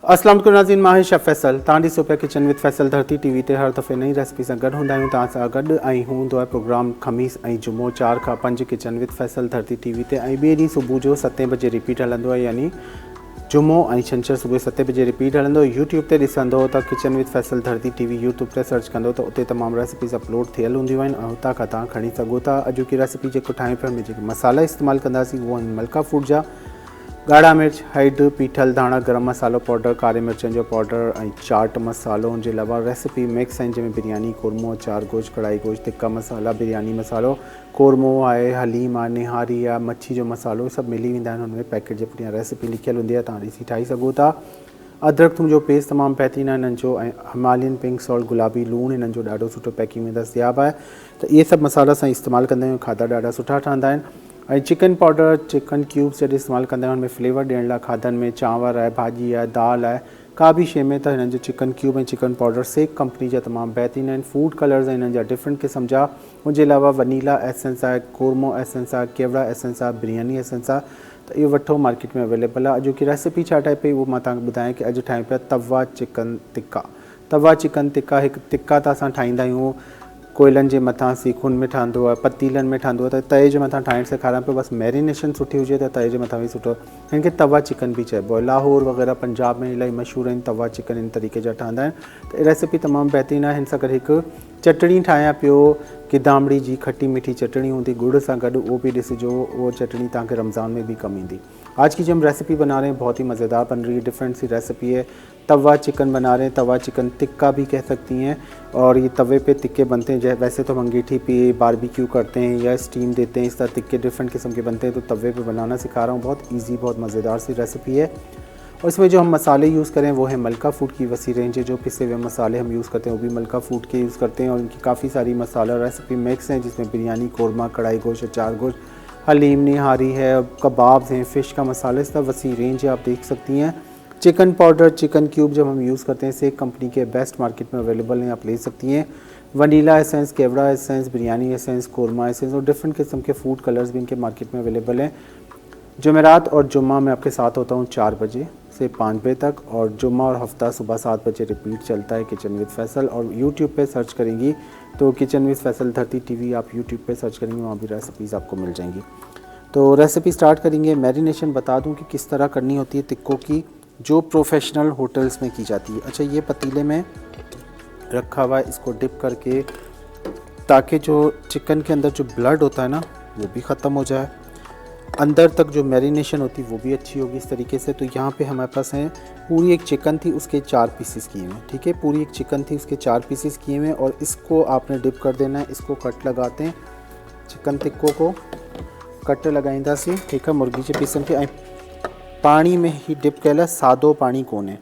अस्सलाम वालेकुम नाज़रीन, मां शेफ़ फैसल तव्हां ॾिसो पिया किचन विद फैसल धरती टीवी ते हर दफ़े नई रेसिपी सां गॾु हूंदा आहियूं तव्हां सां गॾु। ऐं हूंदो आहे प्रोग्राम ख़मीस ऐं जुमो 4 खां 5 किचन विद फैसल धरती टीवी ते, ऐं ॿिए ॾींहुं सुबुह जो 7 बजे रिपीट हलंदो आहे, यानी जुमो ऐं छंछरु सुबुह 7 बजे रिपीट हलंदो। यूट्यूब ते ॾिसंदो त किचन विद फैसल धरती टीवी यूट्यूब ते सर्च कंदो त उते तमामु रेसिपीज़ अपलोड थियल हूंदियूं आहिनि ऐं हुतां खां तव्हां खणी सघो था। अॼु की रेसिपी जेको ठाहियूं पिया में जेके मसाला इस्तेमालु कंदासीं उहो आहिनि मलका फूड जा ॻाढ़ा मिर्च, हैड, पीठल धाणा, गरम मसालो पाउडर, कारे मिर्चनि जो पाउडर ऐं चाट मसालो। उनजे अलावा रेसिपी मिक्स आहिनि जंहिंमें बिरयानी, कोरमो, चार गोश्त, कढ़ाई गोश्त, तिक्का मसाला, बिरयानी मसालो, कोरमो आहे, हलीम आहे, निहारी आहे, मच्छी जो मसालो, सभु मिली वेंदा आहिनि। हुनमें पैकेट जे पुठियां रेसिपी लिखियलु हूंदी आहे, तव्हां ॾिसी ठाहे सघो था। अदरक थूम जो पेस्ट तमामु बहितरीनु आहे हिननि जो, ऐं हिमालयन पिंक सॉल्ट, गुलाबी लूणु हिननि जो ॾाढो सुठो पैकिंग में दस्तियाबु आहे। त इहे सभु मसाला असां इस्तेमालु कंदा आहियूं, खाधा ॾाढा सुठा ठहंदा आहिनि। ऐं चिकन पाउडर, चिकन क्यूब्स जॾहिं इस्तेमालु कंदा आहियूं हुनमें फ्लेवर ॾियण लाइ खाधनि में चांवर आहे, भाॼी आहे, दाल आहे, का बि शइ में त हिननि जो चिकन क्यूब ऐं चिकन पाउडर सेक कंपनी जा तमामु बहितरीनु आहिनि। फूड कलर्स हिननि जा डिफरेंट क़िस्म जा। उनजे अलावा वनीला एसेंस आहे, कोरमो एसेंस आहे, केवड़ा एसेंस आहे, बिरयानी एसेंस आहे। त इहो वठो, मार्केट में अवेलेबल आहे। अॼु की रेसिपी छा ठाहे पई उहो मां तव्हांखे ॿुधायां कि अॼु ठाहियूं पिया तवा चिकन टिक्का। तवा चिकन टिक्का हिकु टिक्का त असां ठाहींदा आहियूं कोयलनि जे मथां, सीखुनि में ठहंदो आहे, पतीलनि में ठहंदो आहे। त तए जे मथां ठाहिण सेखारियां पियो, बसि मैरिनेशन सुठी हुजे त तए जे मथां बि सुठो। हिन खे तवा चिकन बि चइबो आहे। लाहौर वग़ैरह पंजाब में इलाही मशहूरु आहिनि तवा चिकन, इन तरीक़े जा ठहंदा आहिनि। त रेसिपी तमामु बहितरीनु आहे। हिन सां गॾु हिकु चटणी ठाहियां पियो, गिदामड़ी जी खट्टी मीठी चटणी हूंदी गुड़ सां गॾु, उहो बि ॾिसिजो। उहो चटणी तव्हांखे रमज़ान में भी कम ईंदी। आज की जो हम रेसिपी बना रहे हैं बहुत ही मज़ेदार बन रही है, डिफरेंट सी रेसिपी है। तवा चिकन बना रहे हैं, तवा चिकन टिक्का भी कह सकती हैं। और ये तवे पे टिक्के बनते हैं, वैसे तो हम अंगीठी पे बारबेक्यू करते हैं या स्टीम देते हैं, इस तरह टिक्के डिफरेंट किस्म के बनते हैं। तो तवे पे बनाना सिखा रहा हूँ, बहुत ईजी, बहुत मज़ेदार सी रेसिपी है। और इसमें जो हम मसाले यूज़ करें वो है मलका फूड की वसी रेंज है। जो पिसे हुए मसाले हम यूज़ करते हैं वो भी मलका फूड के यूज़ करते हैं। और इनकी काफ़ी सारी मसाला रेसिपी मिक्स हैं, जिसमें बिरयानी, कोरमा, कढ़ाई गोश्त, चार गोश्त, हलीम, निहारी है, कबाब्स हैं, फ़िश का मसाला, इस तरह वसी रेंज है, आप देख सकती हैं। चिकन पाउडर, चिकन क्यूब जब हम यूज़ करते हैं, सेक कंपनी के बेस्ट मार्केट में अवेलेबल हैं, आप ले सकती हैं। वनीला एसेंस, केवड़ा essence, biryani essence, korma essence और डिफरेंट किस्म के फूड कलर्स भी इनके मार्केट में अवेलेबल हैं। जुमेरात और जुम्मा में आपके साथ होता हूँ 4 बजे से 5 बजे तक, और जुम्मा और हफ्ता सुबह 7 बजे रिपीट चलता है किचन विद फैसल। और यूट्यूब पे सर्च करेंगी तो किचन विद फैसल धरती टीवी, आप यूट्यूब पे सर्च करेंगे, वहाँ भी रेसिपीज़ आपको मिल जाएंगी। तो रेसिपी स्टार्ट करेंगे। मैरिनेशन बता दूं कि किस तरह करनी होती है टिक्कों की, जो प्रोफेशनल होटल्स में की जाती है। अच्छा, ये पतीले में रखा हुआ है, इसको डिप करके, ताकि जो चिकन के अंदर जो ब्लड होता है ना वो भी ख़त्म हो जाए, अंदर तक जो मैरिनेशन होती है वो भी अच्छी होगी इस तरीके से। तो यहाँ पे हमारे पास हैं, पूरी एक चिकन थी उसके 4 पीसेस किए हुए, ठीक है। पूरी एक चिकन थी उसके 4 पीसेस किए हुए, और इसको आपने डिप कर देना है। इसको कट लगाते हैं, चिकन टिक्कों को कट लगाईंदासीं, ठीक है। मुर्गी के पीसन के पानी में ही डिप कयल, सादो पानी कोने,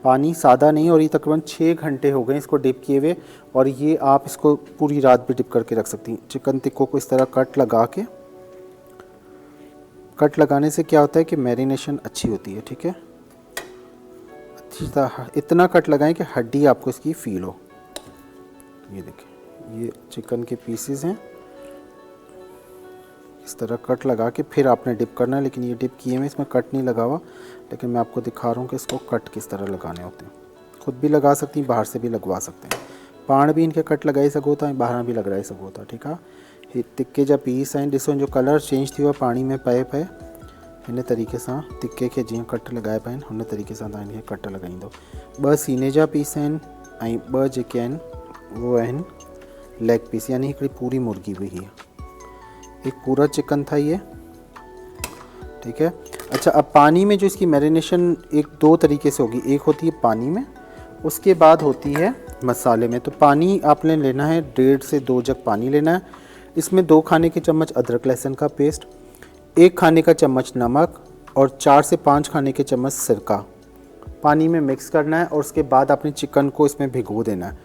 पानी सादा नहीं। और ये तकरीबन 6 घंटे हो गए इसको डिप किए हुए, और ये आप इसको पूरी रात भी डिप करके रख सकती हैं। चिकन टिक्कों को इस तरह कट लगा के, कट लगाने से क्या होता है कि मैरिनेशन अच्छी होती है, ठीक है। अच्छी तरह इतना कट लगाएं कि हड्डी आपको इसकी फील हो। ये देखिए, ये चिकन के पीसेस हैं, इस तरह कट लगा के फिर आपने डिप करना है। लेकिन ये डिप किए में इसमें कट नहीं लगा हुआ, लेकिन मैं आपको दिखा रहा हूँ कि इसको कट किस तरह लगाने होते हैं। खुद भी लगा सकती हैं, बाहर से भी लगवा सकते हैं। पाण भी इनके कट लगाई सघो था, बाहर भी लगाई सघो था, ठीक है। ये टिक्के जा पीस आहिनि, ॾिसो जो कलर चेंज थी वियो आहे पाणी में पए पए। हिन तरीक़े सां टिक्के खे जीअं कट लगाए पाइनि हुन तरीक़े सां तव्हां इनखे कट लॻाईंदो। 2 सीने जा पीस आहिनि ऐं 2 जेके आहिनि वो आहिनि लेग पीस, यानी हिकिड़ी पूरी मुर्गी हुई है, एक पूरा चिकन था ये, ठीक है। अच्छा, अब पानी में जो इसकी मैरिनेशन एक 2 तरीके से होगी, एक होती है पानी में, उसके बाद होती है मसाले में। तो पानी आपने लेना है, 1.5 से 2 जग पानी लेना है। इसमें 2 खाने के चम्मच अदरक लहसुन का पेस्ट, 1 खाने का चम्मच नमक और 4 से 5 खाने के चम्मच सिरका पानी में मिक्स करना है। और उसके बाद आपने चिकन को इसमें भिगो देना है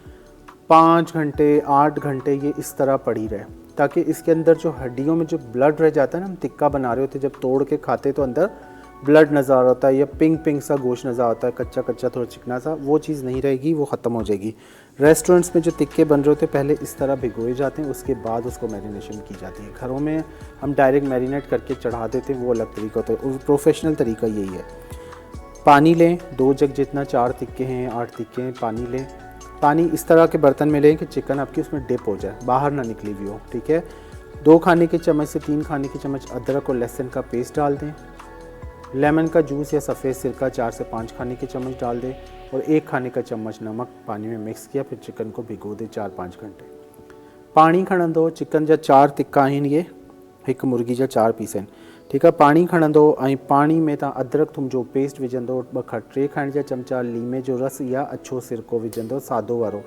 5 घंटे 8 घंटे, ये इस तरह पड़ी रहे, ताकि इसके अंदर जो हड्डियों में जो ब्लड रह जाता है ना, हम टिक्का बना रहे होते जब तोड़ के खाते तो अंदर ब्लड नज़र आ होता है या पिंक पिंक सा गोश्त नज़र आता है, कच्चा कच्चा थोड़ा चिकना सा, वो चीज़ नहीं रहेगी, वो ख़त्म हो जाएगी। रेस्टोरेंट्स में जो टिक्के बन रहे होते हैं पहले इस तरह भिगोए जाते हैं, उसके बाद उसको मैरिनेशन की जाती है। घरों में हम डायरेक्ट मैरिनेट करके चढ़ा देते हैं, वो अलग तरीका होता है, प्रोफेशनल तरीका यही है। पानी लें 2 जग जितना, 4 तिक्के हैं 8 तिक्के हैं, पानी लें। पानी इस तरह के बर्तन में लें कि चिकन आपकी उसमें डिप हो जाए, बाहर ना निकली हुई हो, ठीक है। 2 खाने के चम्मच से 3 खाने के चम्मच अदरक और लहसुन का पेस्ट डाल दें। लेमन का जूस या सफ़ेद सिरका 4 से 5 खाने के चम्मच डाल दें और 1 खाने का चम्मच नमक पानी में मिक्स किया, फिर चिकन को भिगो दें 4-5 घंटे। पानी खणंदो, चिकन जा 4 तिक्का आहिनि, ये 1 मुर्गी जा 4 पीस आहिनि, ठीक है। पानी खणंदो ऐं पानी में तव्हां अदरक थूम जो पेस्ट विझंदो, 2 खां 3 खाइण जा चमचा लीमे जो रस या अछो सिरको विझंदो, सादो वारो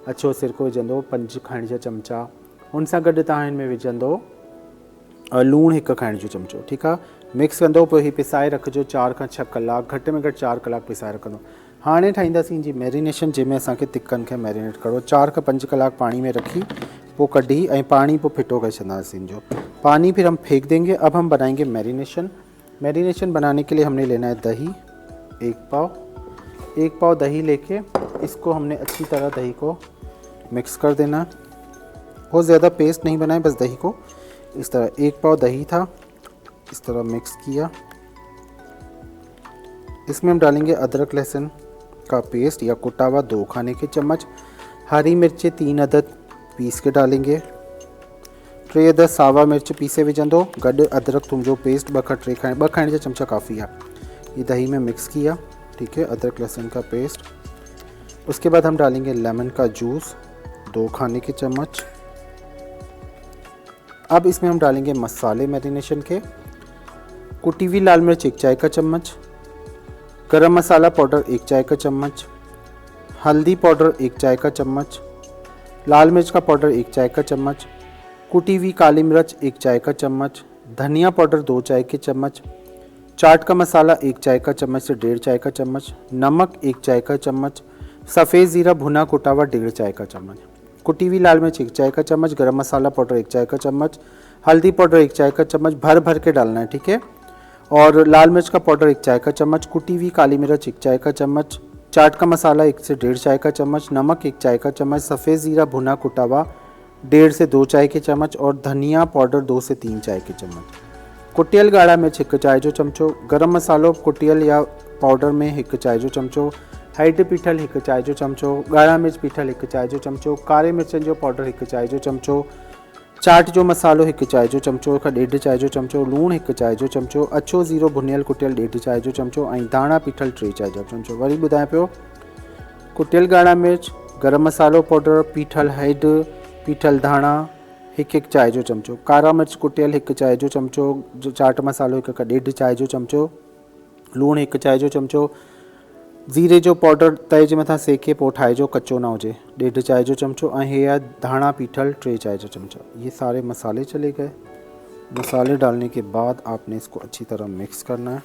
अछो सिरको विझंदो 5 खाइण जा चमचा। हुन सां गॾु तव्हां हिन में विझंदो लूणु 1 खाइण जो चमचो, ठीकु आहे। मिक्स कंदो, पोइ हीअ पिसाए रखिजो 4 खां 6 कलाक, घटि में घटि 4 कलाक पिसाए रखंदो। हाणे ठाहींदासीं जी मैरिनेशन, जंहिंमें असांखे तिक्कनि खे मैरिनेट करो। 4 खां 5 कलाक पानी में रखी, वो कढ़ी ऐं पानी को फिटो कर छंदासीं जो पानी फिर हम फेंक देंगे। अब हम बनाएंगे मैरिनेशन। मैरिनेशन बनाने के लिए हमने लेना है दही 1 पाव दही लेके इसको हमने अच्छी तरह दही को मिक्स कर देना है। बहुत ज़्यादा पेस्ट नहीं बनाए, बस दही को इस तरह 1 पाव दही था, इस तरह मिक्स किया। इसमें हम डालेंगे अदरक लहसुन का पेस्ट या कुटा हुआ 2 खाने के चम्मच, हरी मिर्चें 3 अदद पीस के डालेंगे, 3 अदद सावा मिर्च पीसे विझंदो, गॾु अदरक थूम जो पेस्ट 2 खां 3 खाइण 2 खाइण जा चमचा काफ़ी है। ये दही में मिक्स किया, ठीक है, अदरक लहसुन का पेस्ट। उसके बाद हम डालेंगे लेमन का जूस 2 खाने के चम्मच। अब इसमें हम डालेंगे मसाले मैरिनेशन के, कुटी हुई लाल मिर्च 1 चाय का चम्मच, गरम मसाला पाउडर 1 चाय का चम्मच, हल्दी पाउडर 1 चाय का चम्मच, लाल मिर्च का पाउडर 1 चाय का चम्मच, कुटी हुई काली मिर्च 1 चाय का चम्मच, धनिया पाउडर 2 चाय के चम्मच, चाट का मसाला 1 चाय का चम्मच से 1.5 चाय का चम्मच, नमक 1 चाय का चम्मच, सफ़ेद ज़ीरा भुना कुटा हुआ 1.5 चाय का चम्मच, कुटी हुई लाल मिर्च 1 चाय का चम्मच, गरम मसाला पाउडर 1 चाय का चम्मच, हल्दी पाउडर 1 चाय का चम्मच, भर भर के डालना है, ठीक है। और लाल मिर्च का पाउडर 1 चाय का चम्मच, कुटी हुई काली मिर्च 1 चाय का चम्मच, चाट का मसाला 1 से 1.5 चाय का चम्मच, नमक 1 चाय का चम्मच, सफ़ेद ज़ीरा भुना कुटा हुआ 1.5 से 2 चाय के चम्मच और धनिया पाउडर 2 से 3 चाय के चम्मच, कुटियल ॻाढ़ा मिर्च 1 चाय जो चमचो, गरम मसालो कुटियल या पाउडर में 1 चाय जो चमचो, हैड पीठल 1 चाय जो चमचो, ॻाढ़ा मिर्च पीठल 1 चाय जो चमचो, कारे मिर्चनि जो पाउडर 1 चाय जो चमचो, चाट जो मसालो 1 चाय जो चमचो खां 1.5 चाय जो चमचो, लूणु 1 चाय जो चमचो, अछो ज़ीरो भुनियल कुटियल 1.5 चाय जो चमचो ऐं धाणा पीठल 3 चाय जो चमचो। वरी ॿुधायां पियो, कुटियल ॻाढ़ा मिर्च, गरम मसालो पाउडर, पीठल हैड, पीठल धाणा 1 चाय जो चमचो, कारा मिर्च कुटियल 1 चाय जो चमचो, चाट मसालो 1 खां 1.5 चाय जो चमचो, लूणु 1 चाय जो चमचो, ज़ीरे जो पाउडर तए जे मथां सेके पोइ ठाहिजो, कच्चो ना हुजे, 1.5 चाय जो चमचो ऐं हे आहे धाणा पीठल 3 चाय जो चमचा। ये सारे मसाले चले गए। मसाले डालने के बाद आपने इसको अच्छी तरह मिक्स करना है।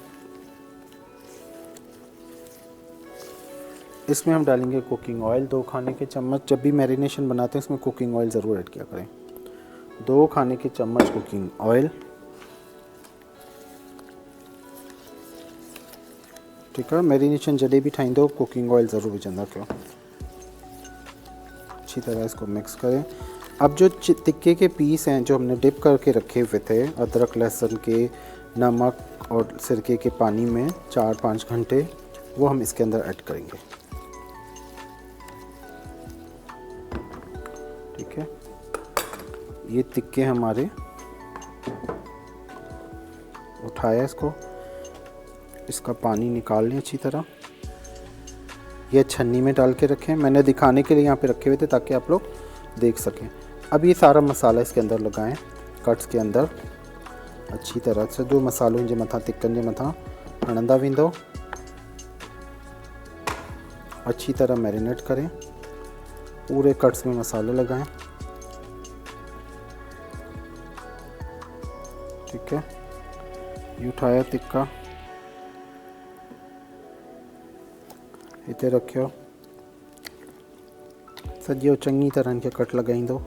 इसमें हम डालेंगे कुकिंग ऑयल 2 खाने के चम्मच। जब भी मैरिनेशन बनाते हैं इसमें कुकिंग ऑयल ज़रूर ऐड किया करें। 2 खाने के चम्मच कुकिंग ऑयल, ठीक है। मैरिनेशन जॾहिं भी ठाहींदो कुकिंग ऑयल ज़रूर विझंदा कयो। अच्छी तरह इसको मिक्स करें। अब जो तिक्के के पीस हैं जो हमने डिप करके रखे हुए थे अदरक लहसुन के नमक और सिरके के पानी में 4-5 घंटे, वो हम इसके अंदर ऐड करेंगे, ठीक है। ये तिक्के हमारे उठाया, इसका पानी निकाल लें अच्छी तरह। ये छन्नी में डाल के रखें, मैंने दिखाने के लिए यहाँ पे रखे हुए थे ताकि आप लोग देख सकें। अब ये सारा मसाला इसके अंदर लगाएं, कट्स के अंदर अच्छी तरह से। 2 मसालों जे मथा तिक्कन जे मथा हणंदा वेंदो, अच्छी तरह मैरिनेट करें, पूरे कट्स में मसाला लगाएं, ठीक है। ये उठाया तिक्का, इते रखियो, सॼो चंगी तरह इनके कट लगाइंदो,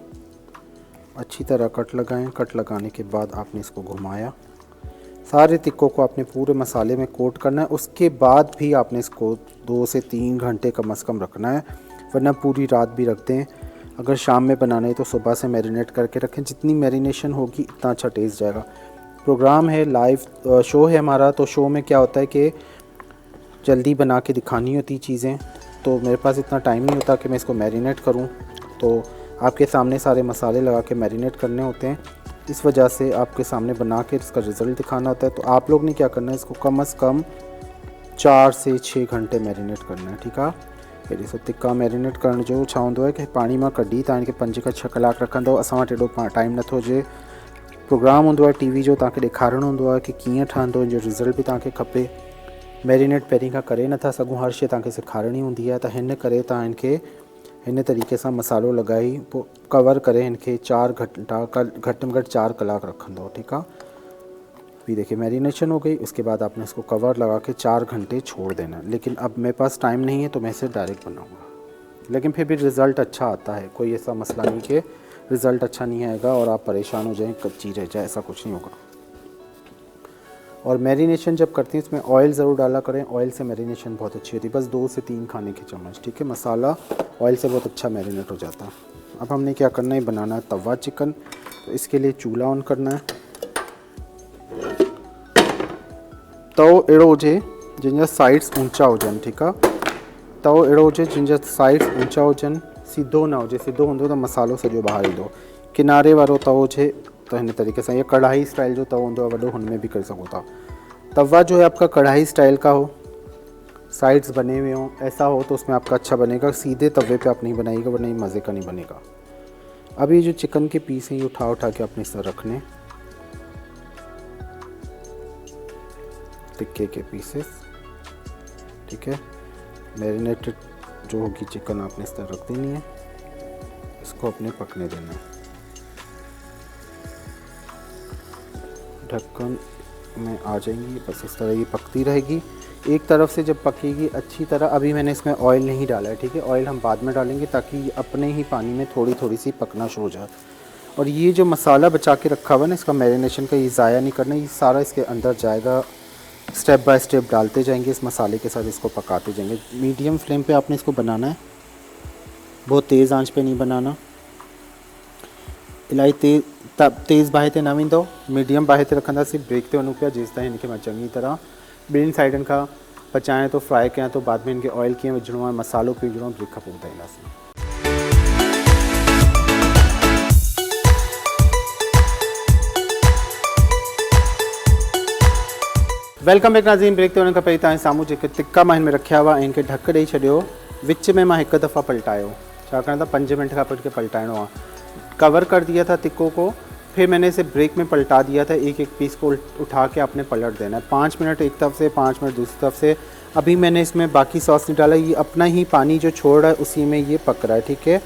अच्छी तरह कट लगाएं। कट लगाने के बाद आपने इसको घुमाया, सारे तिक्कों को आपने पूरे मसाले में कोट करना है। उसके बाद भी आपने इसको 2 से 3 घंटे कम से कम रखना है, वरना पूरी रात भी रख दें। अगर शाम में बनाना है तो सुबह से मैरिनेट करके रखें, जितनी मैरिनेशन होगी इतना अच्छा टेस्ट जाएगा। प्रोग्राम है, लाइव शो है हमारा, तो शो में क्या होता है कि जल्दी बना के दिखानी होती चीज़ें, तो मेरे पास इतना टाइम नहीं होता कि मैं इसको मैरिनेट करूं, तो आपके सामने सारे मसाले लगा के मैरिनेट करने होते हैं। इस वजह से आपके सामने बना के इसका रिज़ल्ट दिखाना होता है। तो आप लोग ने क्या करना है, इसको कम से कम 4 से 6 घंटे मैरिनेट करना है, ठीक है। फिर इस तिक्का मैरिनेट करण जो छावंदो है कि पानी में कढी तव्हां इनखे 5 खां 6 कलाक रखंदव। असां वटि एॾो टाइम नथो हुजे, प्रोग्राम होंदो आहे टीवी जो, तव्हांखे ॾेखारणो हूंदो आहे कि कीअं ठहंदो, जो रिज़ल्ट बि तव्हांखे खपे। मैरिनेट पहिरीं खां करे नथा सघूं, हर शइ तव्हांखे सेखारणी हूंदी आहे, त हिन करे तव्हां इनखे हिन तरीक़े सां मसालो लॻाई पोइ कवर करे इनखे 4 घंटा घट में घट 4 कलाक रखंदो, ठीक है। अभी देखिए मैरिनेशन हो गई, उसके बाद आपने इसको कवर लगा के 4 घंटे छोड़ देना। लेकिन अब मेरे पास टाइम नहीं है तो मैं इसे डायरेक्ट बनाऊंगा, लेकिन फिर भी रिज़ल्ट अच्छा आता है। कोई ऐसा मसला नहीं कि रिज़ल्ट अच्छा नहीं आएगा और आप परेशान हो जाएं, कच्ची रह जाए, ऐसा कुछ नहीं होगा। और मैरिनेशन जब करती हैं इसमें ऑयल ज़रूर डाला करें, ऑयल से मैरिनेशन बहुत अच्छी होती है, बस 2 से 3 खाने के चम्मच, ठीक है। मसाला ऑयल से बहुत अच्छा मैरिनेट हो जाता है। अब हमने क्या करना है, बनाना है तवा चिकन। तो इसके लिए चूल्हा ऑन करना है। तवो अहिड़ो हुजे जिनजा साइड्स ऊंचा हुजनि, ठीक आहे। तवो अहिड़ो हुजे जिनजा साइड्स ऊंचा हुजनि, सीधो न हुजे, सीधो हूंदो त मसालो सॼो ॿाहिरि ईंदो। किनारे वारो तवो हुजे तो हिन तरीके से, ये कढ़ाई स्टाइल जो तवो हूंदो आहे वॾो, हुन में भी कर सको था। तवा जो है आपका कढ़ाई स्टाइल का हो, साइड्स बने हुए हों, ऐसा हो तो उसमें आपका अच्छा बनेगा। सीधे तवे पे आप नहीं बनाइएगा वरना ये मज़े का नहीं बनेगा। अब ये जो चिकन के पीस हैं ये उठा के अपने इस तरह रखने, टिक्के के पीसेस, ठीक है। मैरिनेटेड जो होगी चिकन आपने इस तरह रख देनी है, इसको अपने पकने देना है। ढक्कन में आ जाएंगी, बस इस तरह ये पकती रहेगी। एक तरफ से जब पकेगी अच्छी तरह, अभी मैंने इसमें ऑयल नहीं डाला है, ठीक है। ऑयल हम बाद में डालेंगे ताकि ये अपने ही पानी में थोड़ी थोड़ी सी पकना शुरू हो जाए। और ये जो मसाला बचा के रखा हुआ है ना इसका मैरिनेशन का, ये ज़ाया नहीं करना, ये सारा इसके अंदर जाएगा। स्टेप बाय स्टेप डालते जाएंगे इस मसाले के साथ, इसको पकाते जाएंगे। मीडियम फ्लेम पे आपने इसको बनाना है, बहुत तेज़ आंच पे नहीं बनाना। इलाही तेज़ बाहि ते न वेंदो, मीडियम बाहि ते रखंदासीं, ब्रेक ते वञूं पिया जेसिताईं हिनखे मां चङी तरह ॿिनि साइडनि खां पचाएं तो फ्राई कयां, तो बाद में इनके ऑयल कीअं विझणो आहे, मसालो कीअं विझणो आहे, ब्रेक खां पोइ ॿुधाईंदासीं। वेलकम बैक नाज़रीन। ब्रेक ते वञण खां पहिरीं तव्हांजे साम्हूं जेके तिक्का मां हिन में रखिया हुआ इनखे ढक ॾेई छॾियो। विच में मां हिकु दफ़ा पलटायो, छाकाणि त 5 मिनट खां पोइ इनखे पलटाइणो आहे। कवर कर दिया था तिक्कों को, फिर मैंने इसे ब्रेक में पलटा दिया था। एक एक पीस को उठा के आपने पलट देना है। 5 मिनट एक तरफ से, 5 मिनट दूसरी तरफ से। अभी मैंने इसमें बाकी सॉस नहीं डाला, ये अपना ही पानी जो छोड़ रहा है उसी में ये पक रहा है, ठीक है।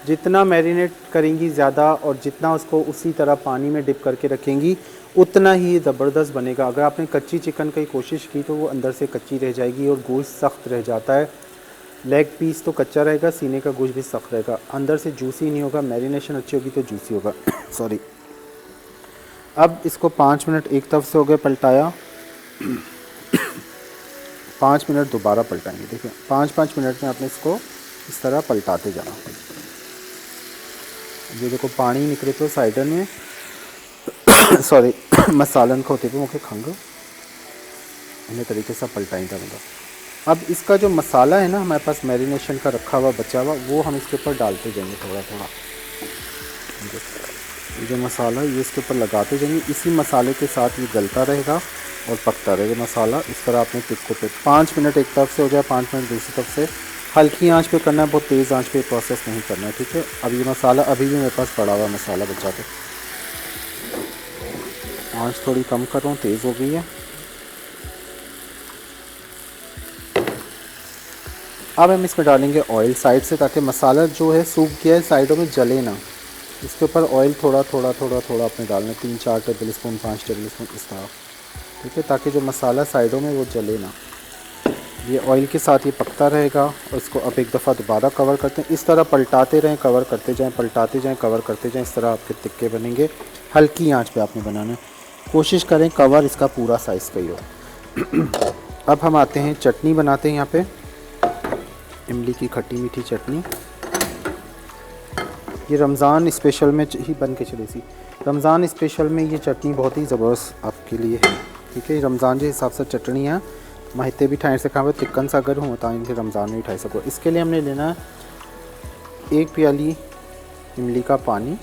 जितना मैरिनेट करेंगी ज़्यादा और जितना उसको उसी तरह पानी में डिप करके रखेंगी उतना ही ज़बरदस्त बनेगा। अगर आपने कच्ची चिकन की कोशिश की तो वो अंदर से कच्ची रह जाएगी और गोश्त सख्त रह जाता है। लेग पीस तो कच्चा रहेगा, सीने का गोश्त भी सख्त रहेगा, अंदर से जूसी नहीं होगा। मैरिनेशन अच्छी होगी तो जूसी होगा। सॉरी। अब इसको 5 मिनट एक तरफ से हो गए पलटाया, 5 मिनट दोबारा पलटाएंगे। देखिए 5-5 मिनट में आपने इसको इस तरह पलटाते जाना। ये देखो पानी निकले तो साइडन में सॉरी मसालन को होते पे मूंखे खंग इन तरीके से पलटाईंदा वेंदा। अब इसका जो मसाला है ना हमारे पास मैरिनेशन का रखा हुआ बचा हुआ, वो हम इसके ऊपर डालते जाएंगे थोड़ा थोड़ा। ये जो मसाला ये इसके ऊपर लगाते जाएंगे, इसी मसाले के साथ ये गलता रहेगा और पकता रहेगा मसाला। इस तरह आपने टिक्को पे 5 मिनट एक तरफ से हो जाए, 5 मिनट दूसरी तरफ से। हल्की आंच पे करना है, बहुत तेज़ आंच पे प्रोसेस नहीं करना है, ठीक है। अब ये मसाला अभी भी मेरे पास पड़ा हुआ मसाला बचा के, आंच थोड़ी कम कर रहा हूँ, तेज़ हो गई है। अब हम इसमें डालेंगे ऑयल साइड से, ताकि मसाला जो है सूख गया है साइडों में जले ना। इसके ऊपर ऑयल थोड़ा थोड़ा थोड़ा थोड़ा अपने डालना, 3-4 टेबल स्पून, 5 टेबल स्पून इस तरह, ठीक है, ताकि जो मसाला साइडों में वो जले ना। ये ऑयल के साथ ये पकता रहेगा। और इसको अब एक दफ़ा दोबारा कवर करते हैं। इस तरह पलटाते रहें, कवर करते जाएं, पलटाते जाएं, कवर करते जाएं। इस तरह आपके टिक्के बनेंगे। हल्की आंच पे आपने बनाना है, कोशिश करें कवर इसका पूरा साइज़ का ही हो। अब हम आते हैं चटनी बनाते हैं। यहाँ पे इमली की खट्टी मीठी चटनी, ये रमज़ान स्पेशल में ही बन के चली सी। रमज़ान स्पेशल में ये चटनी बहुत ही ज़बरदस्त आपके लिए है, ठीक है। रमज़ान के हिसाब से चटनी है, मां हिते बि ठाहिण सिखां पियो तिक्कनि सां गॾु हूअं तव्हां इनखे रमज़ान में भी ठाहे सघो। इसके लिए हमने लेना है 1 प्याली इमली का पानी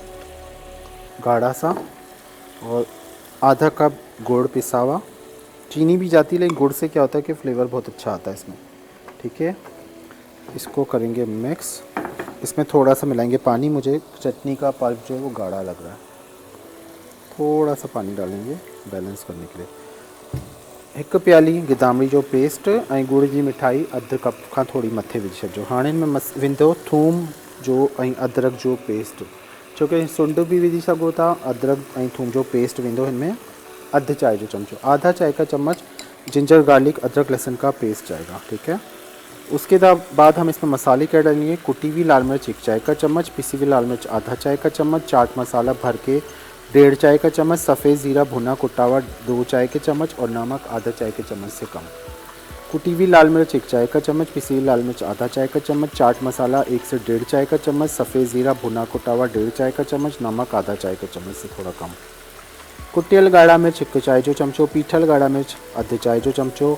गाढ़ा सा और आधा कप गुड़ पिसा हुआ। चीनी भी जाती है लेकिन गुड़ से क्या होता है कि फ्लेवर बहुत अच्छा आता है इसमें। ठीक है, इसको करेंगे मिक्स। इसमें थोड़ा सा मिलाएंगे पानी, मुझे चटनी का पल्प जो है वो गाढ़ा लग रहा है, थोड़ा सा पानी डालेंगे बैलेंस करने के लिए। 1 प्याली गिदामड़ी जो पेस्ट ऐं गुड़ जी मिठाई अधु कप खां थोड़ी मथे विझी छॾिजो। हाणे हिन में विंदो थूम जो ऐं अदरक जो पेस्ट, छोकी सुंड भी विझी सघो था। अदरक ऐं थूम जो पेस्ट वेंदो हिनमें अधु चाय जो चमचो, आधा चाय का चम्मच जिंजर गार्लिक अदरक लहसुन का पेस्ट जाएगा। ठीक है, उसके बाद हम इसमें मसाले क्या डालेंगे, कुटी हुई लाल मिर्च 1 चाय का चम्मच, पिसी हुई लाल मिर्च आधा चाय का चम्मच, चाट मसाला भर के 1.5 चाय का चम्मच, सफ़ेद ज़ीरा भुना कुटा हुआ 2 चाय के चम्मच और नमक आधा चाय के चम्मच से कम। कुटी हुई लाल मिर्च 1 चाय का चम्मच, पिसी हुई लाल मिर्च आधा चाय का चम्मच, चाट मसाला 1 से 1.5 चाय का चम्मच, सफ़ेद ज़ीरा भुना कुटा हुआ 1.5 चाय का चम्मच, नमक आधा चाय का चम्मच से थोड़ा कम। कुटियल गाढ़ा मिर्च 1 चाय जो चमचो, पीठल गाढ़ा मिर्च अधु चाय जो चमचो,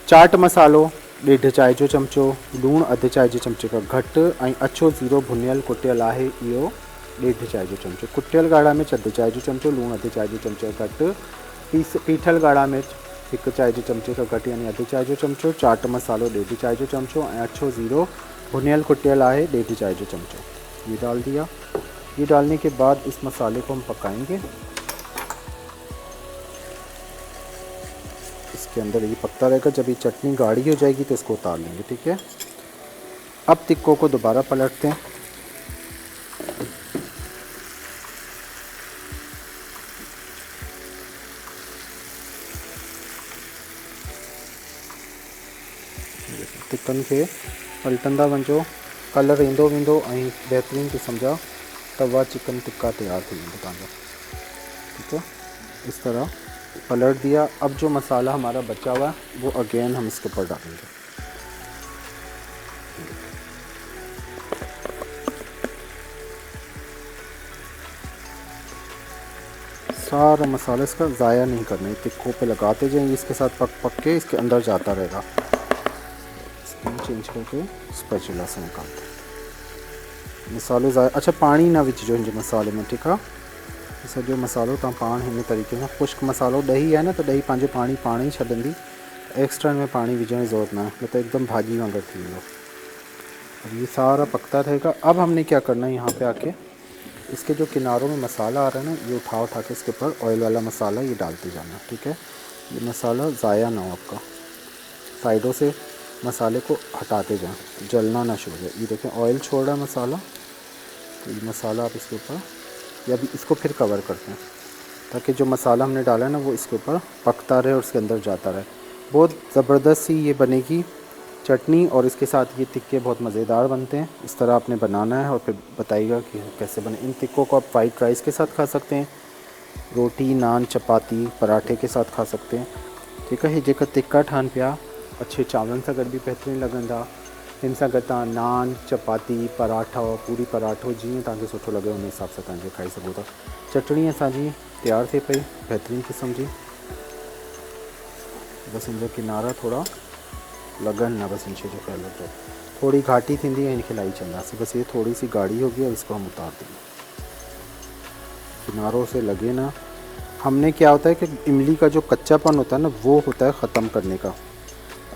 चाट मसालो 1.5 चाय जो चमचो, लूण अधु चाय जे चमचे खां घटि ऐं अछो ज़ीरो भुनियल कुटियल आहे इहो 1.5 चाय जो चमचो। कुटियल गाढ़ा मिर्च अधु चाय जो चमचो, लूण अधु चाय जो चमचे खां घटि, पीठल गाढ़ा मिर्च 1 चाय जे चमचे खां घटि यानी अधु चाय जो चमचो, चाट मसालो 1.5 चाय जो चमचो ऐं अछो ज़ीरो भुनियल कुटियल आहे 1.5 चाय जो चमचो। ये डाल दिया। ये डालने के बाद इस मसाले को हम पकाएंगे। इसके अंदर ये पकता रहेगा, जब ये चटनी गाढ़ी हो जाएगी तो इसको उतार लेंगे। ठीक है, अब टिक्कों को दोबारा पलटते हैं। टिक्कन खे पलटंदा वञो, कलर ईंदो वेंदो ऐं बहितरीन क़िस्म जा तवा चिकन टिक्का तैयार थी वेंदो तव्हांजो। ठीक है, इस तरह पलट दिया। अब जो मसाला हमारा बचा हुआ है वो अगेन हम इसके ऊपर डालेंगे। सारा मसाला इसका ज़ाया नहीं करना है, टिक्कों पे लगाते जाएंगे, इसके साथ पक पक के इसके अंदर जाता रहेगा। चेंज करके स्पैचुला से निकालते हैं। मसालो ज़ाया, अच्छा पानी ना विझो हिन मसाले में। ठीक है, सॼो मसालो तव्हां पाण हिन तरीक़े सां, खुश्क मसालो ॾही आहे न त ॾही पंहिंजो पाणी पाण ई छॾंदी, एक्स्ट्रा में पानी विझण जी ज़रूरत न है, न तो एकदम भाजी वांगर थी वेंदो। अब ये सारा पकता रहेगा। अब हमने क्या करना है, यहाँ पे आके इसके जो किनारों में मसाला आ रहा है ना, ये उठा के इसके ऊपर ऑयल वाला मसाला ये डालते जाना। ठीक है, ये मसाला ज़ाया ना हो आपका, साइडों से मसाले को हटाते जाएं, जलना ना शुरू हो जाए। ये देखें ऑयल छोड़ रहा है मसाला, तो ये मसाला आप इसके ऊपर, या अभी इसको फिर कवर करते हैं ताकि जो मसाला हमने डाला है ना वो इसके ऊपर पकता रहे और उसके अंदर जाता रहे। बहुत ज़बरदस्त सी ये बनेगी चटनी और इसके साथ ये टिक्के बहुत मज़ेदार बनते हैं। इस तरह आपने बनाना है और फिर बताइएगा कि कैसे बने। इन टिक्कों को आप वाइट राइस के साथ खा सकते हैं, रोटी नान चपाती पराठे के साथ खा सकते हैं। ठीक है, जेका टिक्का ठाहिनि पिया अच्छे चांवरनि सां गॾु बि बहितरीनु लॻंदा। हिन सां गॾु तव्हां नान चपाती पराठा पूरी पराठो जीअं तव्हांखे सुठो लॻे उन हिसाब सां तव्हांखे खाई सघो था। चटणी असांजी तैयार थिए पई बहितरीनु क़िस्म जी। बसि हिन जा किनारा थोड़ा लगन ना, बस इनसे जो ख्याल रखो, थोड़ी घाटी थी है इनके लाई चंदासी। बस ये थोड़ी सी गाढ़ी होगी और इसको हम उतार देंगे, किनारों से लगे ना। हमने क्या होता है कि इमली का जो कच्चापन होता है ना वो होता है ख़त्म करने का।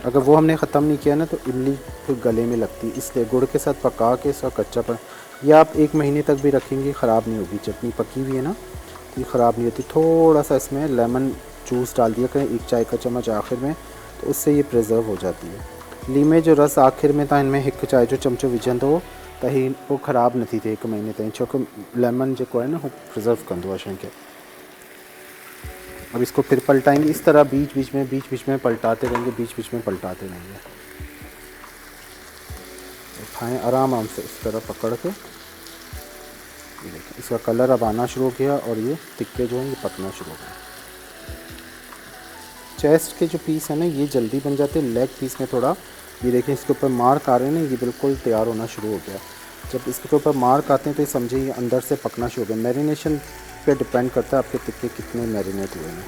अगर वो हमने ख़त्म नहीं किया ना तो इमली फिर गले में लगती है, इसलिए गुड़ के साथ पका के इसका कच्चापन, या आप 1 महीने तक भी रखेंगे ख़राब नहीं होगी। चटनी पकी हुई है ना तो ये ख़राब नहीं होती। थोड़ा सा इसमें लेमन जूस डाल दिया करें 1 चाय का चम्मच आखिर में, तो उससे ये प्रिजर्व हो जाती है। लीमे जो रस आखिर में था इनमें 1 चाय जो चमचो विझंदो त ही वो ख़राब न थी थिए 1 महीने ताईं, छोकी लेमन जो है ना वो प्रिजर्व कंदो आहे शइ खे। अब इसको फिर पलटाएंगे इस तरह, बीच बीच में पलटाते रहेंगे, बीच बीच में पलटाते रहेंगे। खाएँ आराम से इस तरह पकड़ के। ये देखिए इसका कलर अब आना शुरू हो गया और ये टिक्के जो हैं ये पकना शुरू हो गए। चेस्ट के जो पीस है ना ये जल्दी बन जाते हैं, लेग पीस में थोड़ा, ये देखें इसके ऊपर मार्क आ रहे हैं ना, ये बिल्कुल तैयार होना शुरू हो गया। जब इसके ऊपर मार्क आते हैं तो ये समझिए ये अंदर से पकना शुरू हो गया। मैरिनेशन पे डिपेंड करता है आपके टिक्के कितने मैरिनेट हुए हैं।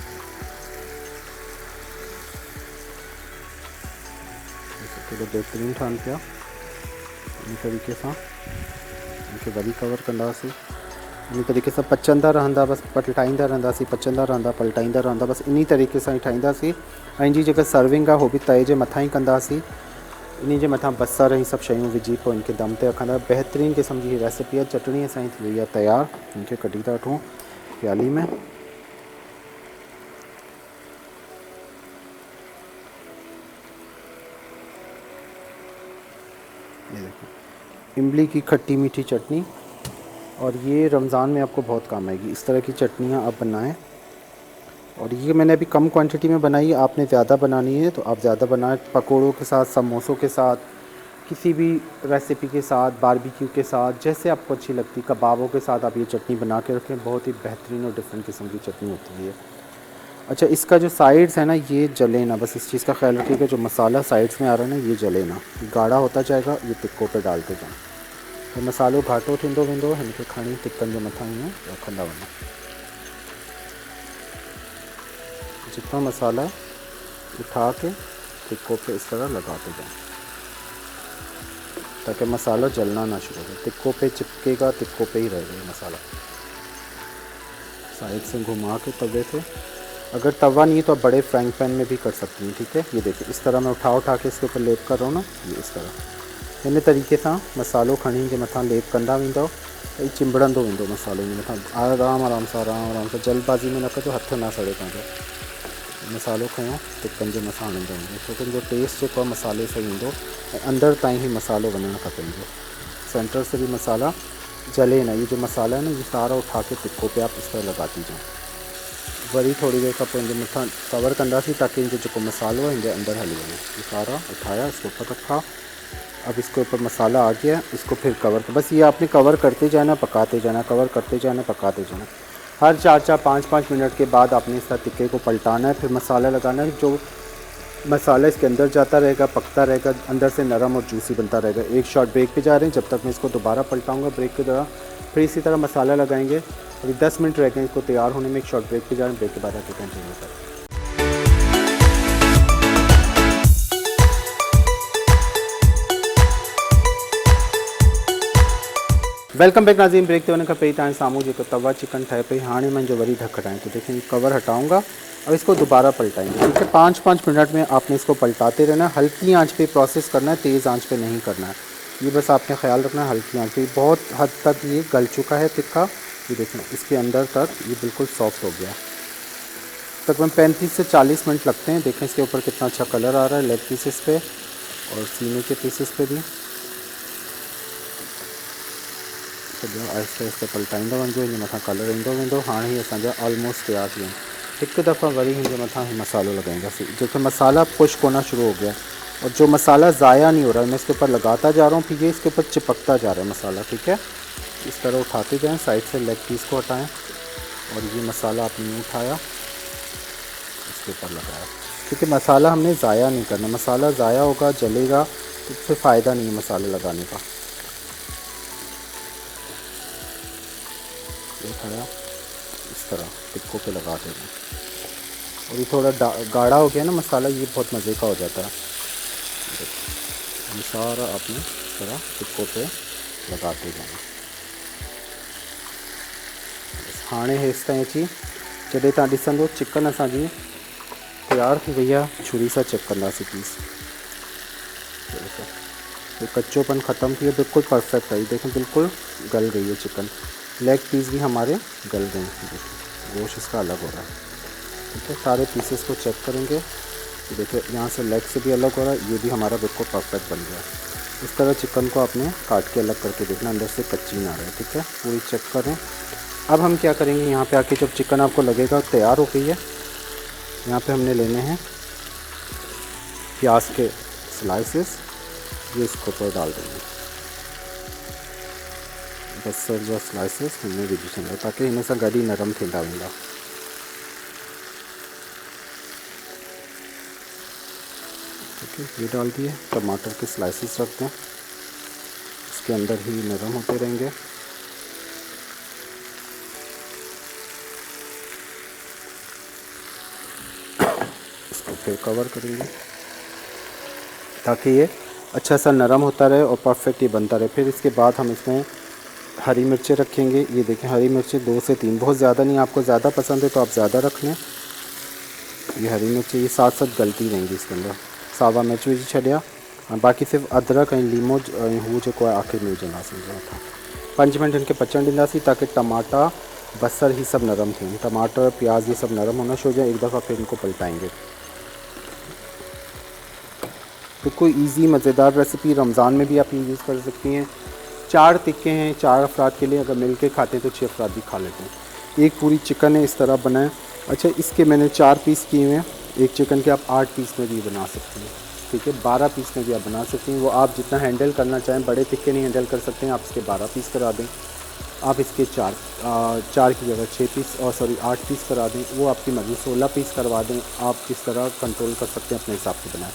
केॾो बेहतरीन ठहनि पिया। इन तरीक़े सां इनखे वरी कवर कंदासीं। इन तरीक़े सां पचंदा रहंदा, बसि पलटाईंदा रहंदासीं, पचंदा रहंदा, पलटाईंदा रहंदा, बसि इन तरीक़े सां ई ठाहींदासीं। ऐं जी जेका सर्विंग आहे उहो बि तए जे मथां ई कंदासीं। इन जे मथां बसर ऐं सभु शयूं विझी पोइ इनखे दम ते रखंदा। बहितरीन क़िस्म जी रेसिपी आहे। चटणी असांजी थी वई आहे तयारु। इनखे कढी था वठूं प्याली में। ये देखो, इमली की खट्टी मीठी चटनी, और ये रमज़ान में आपको बहुत काम आएगी। इस तरह की चटनियाँ आप बनाएं। और ये मैंने अभी कम क्वांटिटी में बनाई, आपने ज़्यादा बनानी है तो आप ज़्यादा बनाएं। पकोड़ों के साथ, समोसों के साथ, किसी भी रेसिपी के साथ, बारबेक्यू के साथ, जैसे आपको अच्छी लगती, कबाबों के साथ आप ये चटनी बना के रखें। बहुत ही बेहतरीन और डिफरेंट किस्म की चटनी होती है। अच्छा, इसका जो साइड्स है ना, ये जले ना, बस इस चीज़ का ख्याल रखिएगा। जो मसाला साइड्स में आ रहा है ना, ये जले ना, गाढ़ा होता जाएगा। ये टिक्कों पे डालते जाएं तो मसालो घाटो थींदो वेंदो। हिनखे खणी टिक्कनि जे मथां ईअं रखंदा वञो। जितना मसाला उठा के टिक्कों पे इस तरह लगाते जाएं ताकि मसाला जलना ना शुरू हो। टिक्कों पे चिपकेगा, टिक्कों पे ही रहेगा ये मसाला। साइड से घुमा के तवे पे, अगर तवा नहीं है तो आप बड़े फ्राइंग पैन में भी कर सकती हैं। ठीक है, ये देखिए इस तरह मैं उठा के इसके ऊपर लेप कर रहा हूँ ना, ये इस तरह। इन तरीक़े सां मसालो खणी जे मथां लेप कंदा वेंदव त ही चिंबड़ंदो वेंदो मसालो जे मथां। आराम सां जल्दबाज़ी में न कजो, हथ ना सड़े पंहिंजो। मसालो खयों टिक्कनि जे मथां हणंदो वेंदो, छो कि हिनजो टेस्ट जेको आहे मसाले सां ईंदो ऐं अंदरि ताईं ई मसालो वञणु खपे। सेंटर से भी मसाला जले ना। ये जो मसाला है ना, ये सारा उठा के टिक्कों पे आप इस तरह लगाती जाओ। वरी थोड़ी देर खां पोइ इनजे मथां कवर कंदासीं ताकि इनजो जेको मसालो है इनके अंदर हली वञे। ये सारा उठाया, इसके ऊपर रखा। अब इसके ऊपर मसाला आ गया, इसको फिर कवर, बस ये आपने कवर करते जाना, पकाते जाना, कवर करते जाना, पकाते जाना। हर 4-4, 5-5 मिनट के बाद आपने इस तरह टिक्के को पलटाना है, फिर मसाला लगाना है। जो मसाला इसके अंदर जाता रहेगा, पकता रहेगा, अंदर से नरम और जूसी बनता रहेगा। एक शॉट ब्रेक पे जा रहे हैं, जब तक मैं इसको दोबारा पलटाऊंगा ब्रेक के दौरान। फिर इसी तरह मसाला लगाएंगे। अभी 10 मिनट रह गए इसको तैयार होने में। एक शॉट ब्रेक पे जा रहे हैं, ब्रेक के बाद आके कंटिन्यू करें। वेलकम बैक नाज़रीन। ब्रेक ते वञण खां पहिरीं तव्हांजे साम्हूं जेको तवा चिकन ठहे पई, हाणे मैं जो वरी ढक हटाएं तो देखें कवर हटाऊंगा और इसको दोबारा पलटाएंगे। ठीक है, 5-5 मिनट में आपने इसको पलटाते रहना है। हल्की आंच पे प्रोसेस करना है, तेज़ आंच पे नहीं करना है। ये बस आपने ख्याल रखना है, हल्की आंच पे। बहुत हद तक ये गल चुका है टिक्का। ये देखें इसके अंदर तक ये बिल्कुल सॉफ्ट हो गया। तकरीबन 35 से 40 मिनट लगते हैं। देखें इसके ऊपर कितना अच्छा कलर आ रहा है, लेग पीसेस पे और सीने के पीसेस पे भी। आहिस्ते आहिस्ते पलटाईंदा वञिजो, हिन मथां कलर ईंदो वेंदो। हाणे ही असांजा ऑलमोस्ट तैयार थी विया आहिनि। हिकु दफ़ा वरी हिन जे मथां मसालो लगाईंदासीं। जो मसाला खुश्क होना शुरू हो गया और जो मसाला ज़ाया नहीं हो रहा है, मैं इसके ऊपर लगाता जा रहा हूँ, फिर ये इसके ऊपर चिपकता जा रहा है मसाला। ठीक है, इस तरह उठाते जाएँ, साइड से लेग पीस को हटाएँ और ये मसाला आपने उठाया, इसके ऊपर लगाया। क्योंकि मसाला हमने ज़ाया नहीं करना। मसाला ज़ाया होगा, जलेगा तो फिर फ़ायदा नहीं है मसाले लगाने का। उठाया, इस तरह टिक्कों पे लगाते हैं। और ये थोड़ा गाढ़ा हो गया ना मसाला, ये बहुत मज़े का हो जाता है। ये सारा आपने इस तरह टिक्कों पे लगाते जाना। हाणे हेसि ताईं अची जॾहिं तव्हां ॾिसंदो चिकन असांजी तैयार थी वई आहे, छुरी सां चेक कंदासीं पीस। तो कच्चोपन ख़त्म थी, बिल्कुल परफेक्ट है। देखें बिल्कुल गल गई है चिकन। लेग पीस भी हमारे गल गए हैं, गोश्त इसका अलग हो रहा है। ठीक है, सारे पीसेस को चेक करेंगे। देखिए यहाँ से लेग से भी अलग हो रहा है, ये भी हमारा बिल्कुल परफेक्ट बन गया है। इस तरह चिकन को आपने काट के अलग करके देखना, अंदर से कच्ची ना रहे। ठीक है, पूरी चेक करें। अब हम क्या करेंगे, यहाँ पे आके जब चिकन आपको लगेगा तैयार हो गई है, यहाँ पे हमने लेने हैं प्याज के स्लाइसेस। ये इसके ऊपर डाल देंगे, बसर जो स्लाइसेस हमने विझी छॾिया ताकि हिन सां गॾु ई नरम थींदा वेंदा। ठीक है, ये डाल दिए। टमाटर के स्लाइसेस रख दें, इसके अंदर ही नरम होते रहेंगे। इसको फिर कवर करेंगे। ताकि ये अच्छा सा नरम होता रहे और परफेक्ट ये बनता रहे। फिर इसके बाद हम इसमें हरी मिर्चें रखेंगे। ये देखें हरी मिर्चें 2 से 3, बहुत ज़्यादा नहीं, आपको ज़्यादा पसंद है तो आप ज़्यादा रख लें। ये हरी मिर्चें ये साथ साथ गलती रहेंगी इसके अंदर। सावा मिर्च भी छड़िया, बाकी सिर्फ अदरक ऐं लीमो हू जो आखिर में विझंदासीं। 5 मिनट इनके पचण ॾींदासीं ताकि टमाटा बसर ही सब नरम थे। टमाटर प्याज ये सब नरम होना शुरू हो जाए। एक दफ़ा फिर इनको पलटाएंगे। तो कोई इजी मज़ेदार रेसिपी रमज़ान में भी आप यूज़ कर सकती हैं। 4 टिक्के हैं, 4 अफराद के लिए, अगर मिल के खाते हैं तो 6 अफराद भी खा लेते हैं। एक पूरी चिकन है इस तरह बनाएं। अच्छा, इसके मैंने 4 पीस किए हुए हैं। एक चिकन के आप 8 पीस में भी बना सकते हैं, ठीक है। 12 पीस में भी आप बना सकते हैं, वो आप जितना हैंडल करना चाहें। बड़े टिक्के नहीं हैंडल कर सकते हैं, आप इसके 12 पीस करा दें। आप इसके 4 की जगह 6 पीस 8 पीस करा दें, वो आपकी मर्ज़ी। 16 पीस करवा दें, आप किस तरह कंट्रोल कर सकते हैं अपने हिसाब से बनाएं।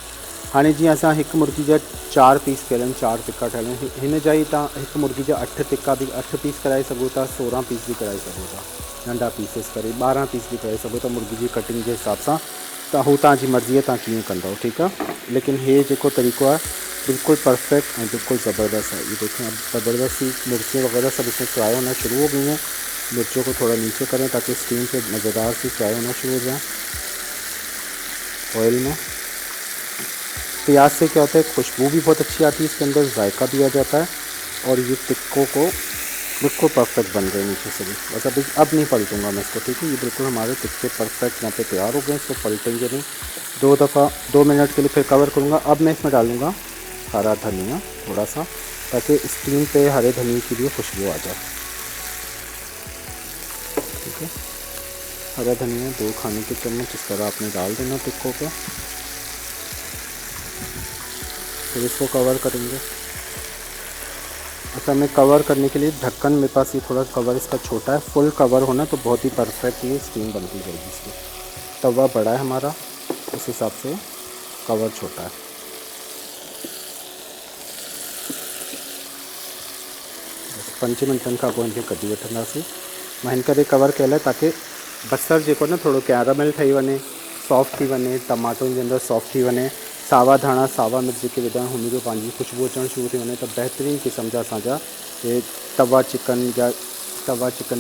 हाँ जी, असां एक मुर्गी जा 4 पीस कयलनि, 4 टिक्का ठहियल आहिनि। हिन जा ई तव्हां एक मुर्गी जा 8 टिक्का भी 8 पीस कराए सघो था, 16 पीस भी कराए सघो था, नंढा पीसिस करे 12 पीस भी कराए सघो था मुर्गी जी कटिंग के हिसाब सां। त हू तव्हांजी मर्ज़ी आहे, तव्हां कीअं कंदव, ठीकु आहे। लेकिन हे जेको तरीक़ो आहे बिल्कुल परफेक्ट और बिल्कुल ज़बरदस्त है। ये देखें अब ज़बरदस्त सी मिर्चें वगैरह सब इसमें फ्राई होना शुरू हो गई हैं। मिर्चों को थोड़ा नीचे करें ताकि स्टीम से मज़ेदार सी फ्राई होना शुरू हो जाए ऑयल में। प्याज से क्या होता है, खुशबू भी बहुत अच्छी आती है, इसके अंदर जायका भी आ जाता है। और ये टिक्कों को बिल्कुल परफेक्ट बन गए नीचे से भी। बस अब नहीं पलटूंगा मैं इसको, ठीक है। ये बिल्कुल हमारे टिक्के परफेक्ट यहाँ पे तैयार हो गए। इसको पलटेंगे नहीं, 2 मिनट के लिए फिर कवर करूँगा। अब मैं इसमें डालूँगा हरा धनिया थोड़ा सा, ताकि स्टीम पे हरे धनिया की भी खुशबू आ जाए, ठीक है। हरा धनिया 2 खाने के चम्मच इस तरह आपने डाल देना टिक्कों पे। फिर इसको कवर करेंगे। अच्छा, मैं कवर करने के लिए ढक्कन, मेरे पास ये थोड़ा कवर इसका छोटा है। फुल कवर होना तो बहुत ही परफेक्ट ये स्टीम बनती जाएगी इसकी। तवा बड़ा है हमारा, उस हिसाब से कवर छोटा है। 5 मिनटनि खां पोइ इनखे कढी वठंदासीं। मां हिन करे कवर कयल आहे ताकि बसर जेको न थोड़ो कैरामल ठही वञे, सॉफ्ट थी वञे, टमाटो जे अंदरि सॉफ्ट थी वञे। सावा धाणा सावा मिर्च जेके विधा हुन जो पंहिंजी खुशबू अचणु शुरू थी वञे, त बहितरीन क़िस्म जा असांजा ये तवा चिकन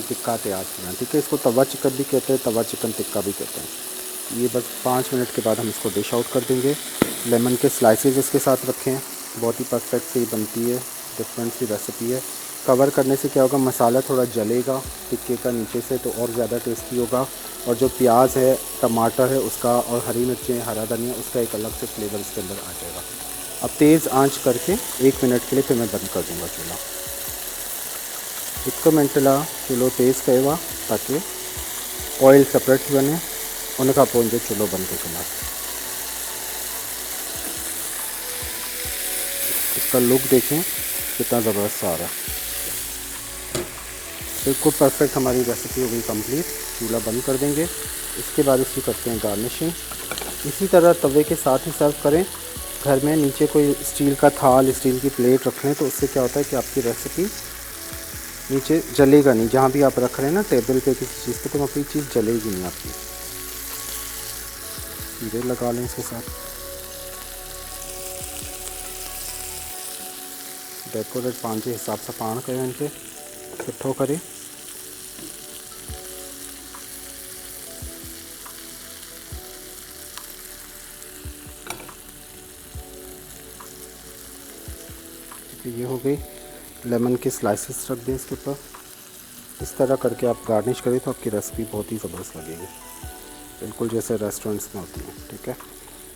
टिक्का तैयार थी वञे, ठीक है। इसको तवा चिकन भी कहते हैं, तवा चिकन टिक्का भी कहते हैं। ये बस 5 मिनट के बाद हम इसको डिश आउट कर देंगे। लेमन के स्लाइसेस इसके साथ रखें, बहुत ही परफेक्ट सी बनती है, डिफरेंट सी रेसिपी है। कवर करने से क्या होगा, मसाला थोड़ा जलेगा टिक्के का नीचे से, तो और ज़्यादा टेस्टी होगा। और जो प्याज है, टमाटर है उसका, और हरी मिर्चें, हरा धनिया, उसका एक अलग से फ्लेवर इसके अंदर आ जाएगा। अब तेज़ आंच करके 1 मिनट के लिए फिर मैं बंद कर दूँगा चूल्हा। 1 मिनट लाइ चूल्हो तेज़ कयो आहे ताकि ऑयल सेपरेट थी वञे। उन खां पोइ चूल्हो बंद कंदासीं। इसका लुक देखें कितना ज़बरदस्त आ रहा है, बिल्कुल परफेक्ट हमारी रेसिपी हो गई कंप्लीट। चूल्हा बंद कर देंगे। इसके बाद इसकी करते हैं गार्निशिंग। इसी तरह तवे के साथ ही सर्व करें। घर में नीचे कोई स्टील का थाल, स्टील की प्लेट रख लें, तो उससे क्या होता है कि आपकी रेसिपी नीचे जलेगा नहीं। जहाँ भी आप रख रहे हैं ना टेबल पे किसी चीज़ पे, तो वहाँ चीज़ जलेगी नहीं आपकी। जीरे लगा लें इसके साथ। डेकोरेट पान के हिसाब से पान करें, इनके सुठो करे। ये हो गई। लेमन के स्लाइसेस रख दें इसके ऊपर। इस तरह करके आप गार्निश करें तो आपकी रेसिपी बहुत ही ज़बरदस्त लगेगी, बिल्कुल जैसे रेस्टोरेंट्स में होती है, ठीक है।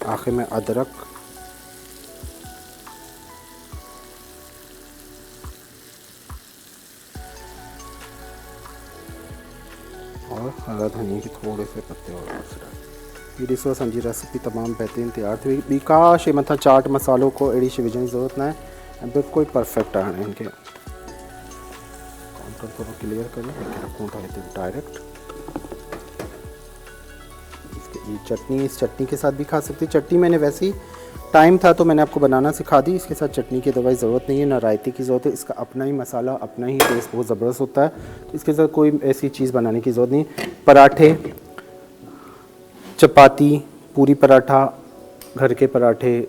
आखिर में अदरक और हरा धनिया के थोड़े से पत्ते और ये ॾिसो असांजी रेसिपी तमामु बहितरीनु तैयार थी वई। ॿी का शइ मथां चाट मसालो को अहिड़ी शइ विझण जी ज़रूरत न आहे ऐं बिल्कुलु परफेक्ट आहे। हाणे हिनखे काउंटर थोरो क्लियर करें, रखूं था हिते डायरेक्ट। ये चटनी, इस चटनी के साथ भी खा सकते। चटनी मैंने वैसे ही टाइम था तो मैंने आपको बनाना सिखा दी। इसके साथ चटनी की दवाई ज़रूरत नहीं है, ना रायते की ज़रूरत है। इसका अपना ही मसाला, अपना ही टेस्ट बहुत ज़बरदस्त होता है। तो इसके साथ कोई ऐसी चीज़ बनाने की ज़रूरत नहीं। पराठे, चपाती, पूरी पराठा, घर के पराठे,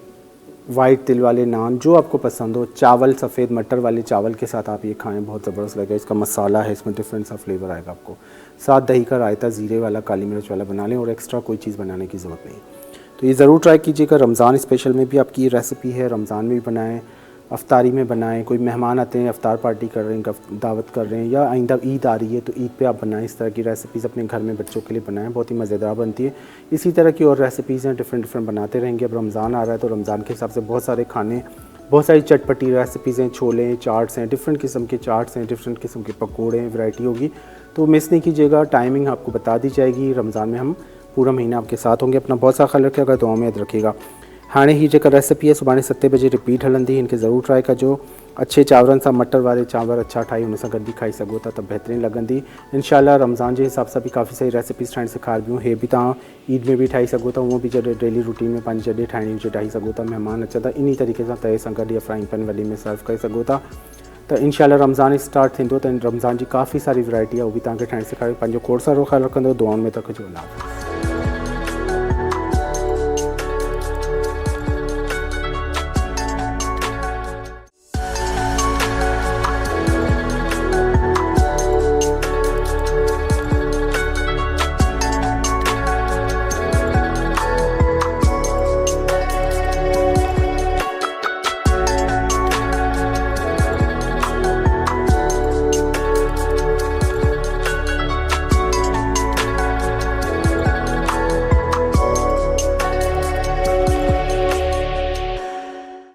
वाइट तिल वाले नान, जो आपको पसंद हो, चावल सफ़ेद मटर वाले चावल के साथ आप ये खाएं, बहुत ज़बरदस्त लगेगा। इसका मसाला है, इसमें डिफरेंट सा फ्लेवर आएगा आपको। साथ दही का रायता ज़ीरे वाला, काली मिर्च वाला बना लें और एक्स्ट्रा कोई चीज़ बनाने की ज़रूरत नहीं। तो ये ज़रूर ट्राई कीजिएगा। रमज़ान स्पेशल में भी आपकी ये रेसिपी है, रमज़ान में भी बनाएं, अफ्तारी में बनाएं। कोई मेहमान आते हैं, अफ्तार पार्टी कर रहे हैं, दावत कर रहे हैं, या आइंदा ईद आ रही है तो ईद पे आप बनाएं। इस तरह की रेसिपीज़ अपने घर में बच्चों के लिए बनाएं, बहुत ही मज़ेदार बनती है। इसी तरह की और रेसिपीज़ हैं, डिफरेंट बनाते रहेंगे। अब रमज़ान आ रहा है तो रमज़ान के हिसाब से बहुत सारे खाने, बहुत सारी चटपटी रेसिपीज़ हैं, छोले चाट्स हैं, डिफरेंट किस्म के चाट्स हैं, डिफरेंट किस्म के पकौड़े हैं, वैरायटी होगी। तो मिस नहीं कीजिएगा। टाइमिंग आपको बता दी जाएगी। रमज़ान में हम पूरा महीना आपके साथ होंगे। अपना बहुत सारा ख्याल रखिएगा, दुआ में याद रखिएगा। हाणे ही जेका रेसिपी है सुबह 7 बजे रिपीट हलंदी, इनके ज़रूर ट्राई कजो। अच्छे चावरनि सां, मटर वारे चांवर अच्छा ठाही हुन सां गॾु बि खाई सघो था त बहितरीनु लॻंदी। इंशाल्लाह रमज़ान जे हिसाब सां बि काफ़ी सारी रेसिपीज़ ठाहिणु सेखारिबियूं। हे बि तव्हां ईद में बि ठाही सघो था, उहो बि जॾहिं डेली रूटीन में पंहिंजी जॾहिं ठाहिणी हुजे ठाही सघो था। महिमान अचनि था इन तरीक़े सां तए सां गॾु या फ्राइंग पैन वॾी में सर्व करे सघो था। त इंशाल्लाह रमज़ान स्टार्ट थींदो त रमज़ान जी काफ़ी सारी वैरायटी आहे, उहो बि तव्हांखे ठाहिणु सेखारियो। पंहिंजो खोड़ सारो ख़्यालु रखंदो, दुआउनि में तव्हांजो अल्लाह।